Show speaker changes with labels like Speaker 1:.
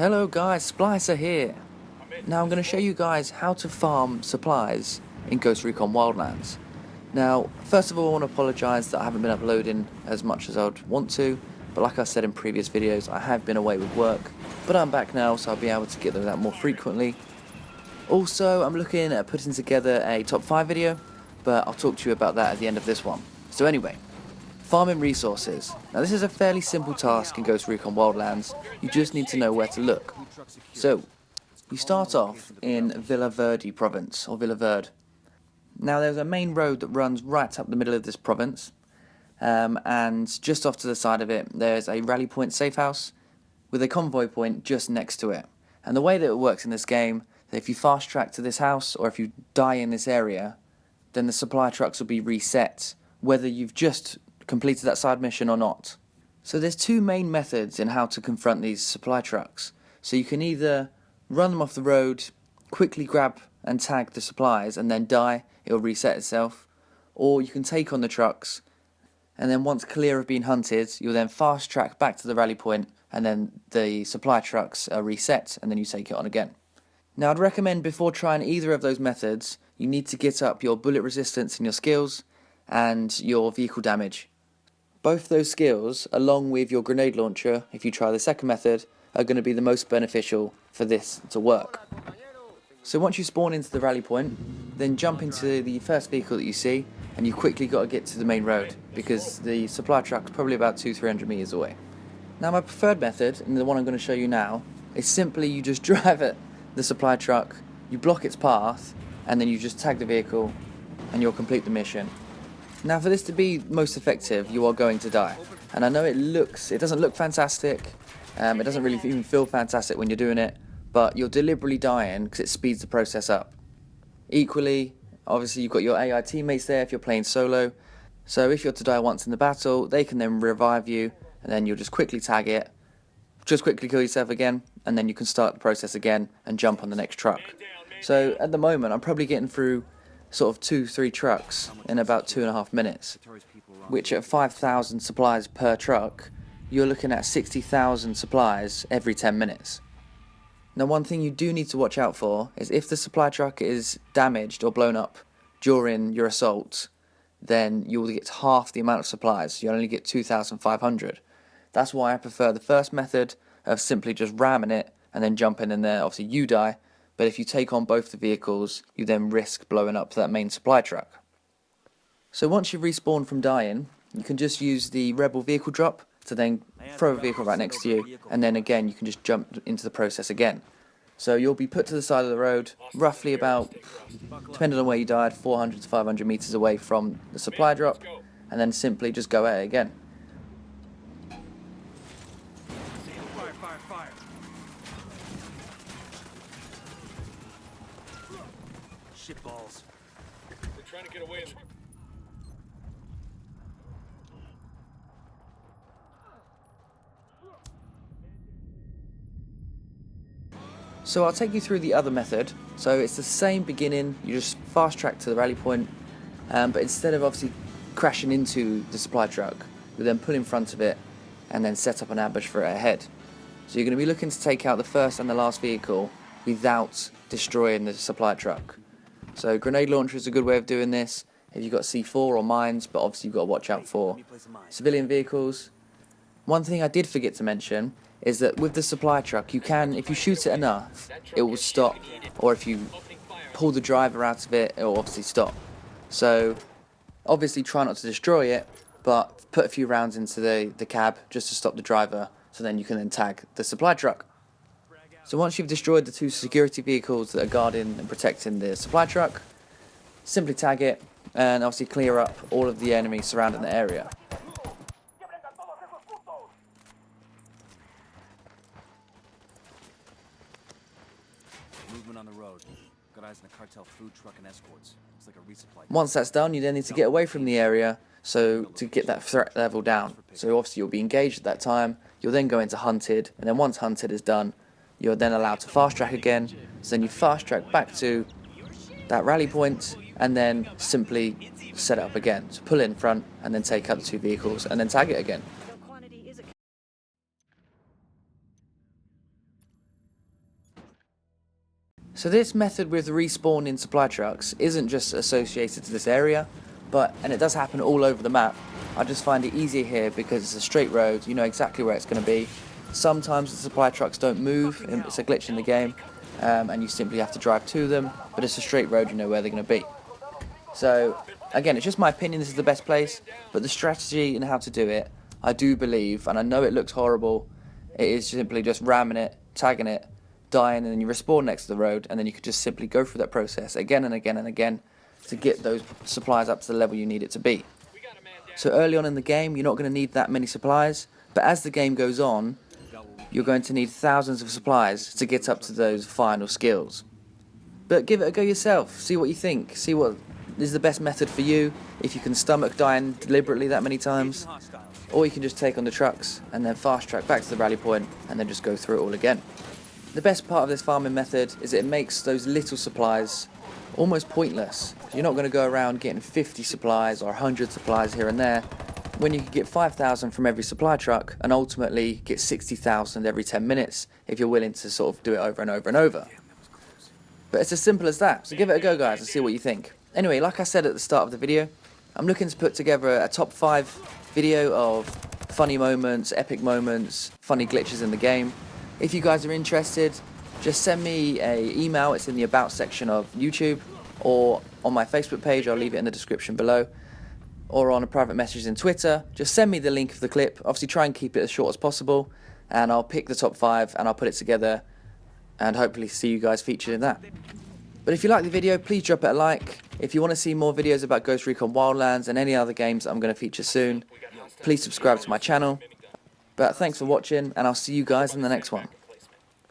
Speaker 1: Hello guys, Splicer here. Now I'm going to show you guys how to farm supplies in Ghost Recon Wildlands. Now, first of all, I want to apologise that I haven't been uploading as much as I would want to, but like I said in previous videos, I have been away with work, but I'm back now, so I'll be able to get them out more frequently. Also, I'm looking at putting together a top 5 video, but I'll talk to you about that at the end of this one. So anyway, farming resources. Now this is a fairly simple task in Ghost Recon Wildlands, you just need to know where to look. So, you start off in Verde province, or Verde. Now there's a main road that runs right up the middle of this province, and just off to the side of it there's a rally point safe house with a convoy point just next to it. And the way that it works in this game, that if you fast track to this house or if you die in this area, then the supply trucks will be reset, whether you've just completed that side mission or not. So there's two main methods in how to confront these supply trucks. So you can either run them off the road, quickly grab and tag the supplies and then die, it'll reset itself, or you can take on the trucks and then once clear of being hunted, you'll then fast track back to the rally point and then the supply trucks are reset and then you take it on again. Now I'd recommend before trying either of those methods, you need to get up your bullet resistance and your skills and your vehicle damage. Both those skills, along with your grenade launcher, if you try the second method, are going to be the most beneficial for this to work. So once you spawn into the rally point, then jump into the first vehicle that you see, and you quickly got to get to the main road, because the supply truck's probably about 200-300 meters away. Now my preferred method, and the one I'm going to show you now, is simply you just drive at the supply truck, you block its path, and then you just tag the vehicle, and you'll complete the mission. Now for this to be most effective, you are going to die. And I know it doesn't look fantastic, it doesn't really even feel fantastic when you're doing it, but you're deliberately dying because it speeds the process up. Equally, obviously you've got your AI teammates there if you're playing solo, so if you're to die once in the battle, they can then revive you, and then you'll just quickly tag it, just quickly kill yourself again, and then you can start the process again and jump on the next truck. So at the moment I'm probably getting through sort of 2-3 trucks in about 2.5 minutes, which at 5,000 supplies per truck, you're looking at 60,000 supplies every 10 minutes. Now one thing you do need to watch out for is if the supply truck is damaged or blown up during your assault, then you'll get half the amount of supplies, you only get 2,500. That's why I prefer the first method of simply just ramming it and then jumping in there. Obviously you die, but if you take on both the vehicles, you then risk blowing up that main supply truck. So once you respawn from dying, you can just use the rebel vehicle drop to then throw a vehicle right next to you, and then again you can just jump into the process again. So you'll be put to the side of the road, roughly about, depending on where you died, 400 to 500 meters away from the supply drop, and then simply just go at it again.
Speaker 2: Shitballs. They're trying to get away.
Speaker 1: So I'll take you through the other method. So it's the same beginning, you just fast track to the rally point, but instead of obviously crashing into the supply truck, you then pull in front of it and then set up an ambush for it ahead. So you're going to be looking to take out the first and the last vehicle without destroying the supply truck. So grenade launcher is a good way of doing this if you've got C4 or mines, but obviously you've got to watch out for civilian vehicles. One thing I did forget to mention is that with the supply truck, you can, if you shoot it enough, it will stop, or if you pull the driver out of it, it will obviously stop. So obviously try not to destroy it, but put a few rounds into the cab just to stop the driver, so then you can then tag the supply truck. So once you've destroyed the two security vehicles that are guarding and protecting the supply truck, simply tag it and obviously clear up all of the enemies surrounding the area.
Speaker 2: Movement on the road. Got eyes on the cartel food truck and escorts. It's like a resupply.
Speaker 1: Once that's done, you then need to get away from the area so to get that threat level down. So obviously you'll be engaged at that time, you'll then go into hunted, and then once hunted is done, you're then allowed to fast track again. So then you fast track back to that rally point and then simply set it up again. So pull in front and then take out the two vehicles and then tag it again. So this method with respawning supply trucks isn't just associated to this area, and it does happen all over the map. I just find it easier here because it's a straight road, you know exactly where it's going to be. Sometimes the supply trucks don't move, it's a glitch in the game, and you simply have to drive to them, but it's a straight road, you know where they're going to be. So, again, it's just my opinion, this is the best place, but the strategy and how to do it, I do believe, and I know it looks horrible, it is simply just ramming it, tagging it, dying, and then you respawn next to the road, and then you could just simply go through that process again and again and again to get those supplies up to the level you need it to be. So early on in the game, you're not going to need that many supplies, but as the game goes on, you're going to need thousands of supplies to get up to those final skills. But give it a go yourself, see what you think, see what is the best method for you, if you can stomach dying deliberately that many times, or you can just take on the trucks and then fast track back to the rally point and then just go through it all again. The best part of this farming method is it makes those little supplies almost pointless. You're not going to go around getting 50 supplies or 100 supplies here and there, when you can get 5,000 from every supply truck and ultimately get 60,000 every 10 minutes if you're willing to sort of do it over and over and over. But it's as simple as that, so give it a go guys and see what you think. Anyway, like I said at the start of the video, I'm looking to put together a top 5 video of funny moments, epic moments, funny glitches in the game. If you guys are interested, just send me an email, it's in the about section of YouTube, or on my Facebook page, I'll leave it in the description below, or on a private message in Twitter. Just send me the link of the clip, obviously try and keep it as short as possible, and I'll pick the top 5 and I'll put it together and hopefully see you guys featured in that. But if you like the video, please drop it a like. If you want to see more videos about Ghost Recon Wildlands and any other games I'm going to feature soon, please subscribe to my channel. But thanks for watching, and I'll see you guys in the next one.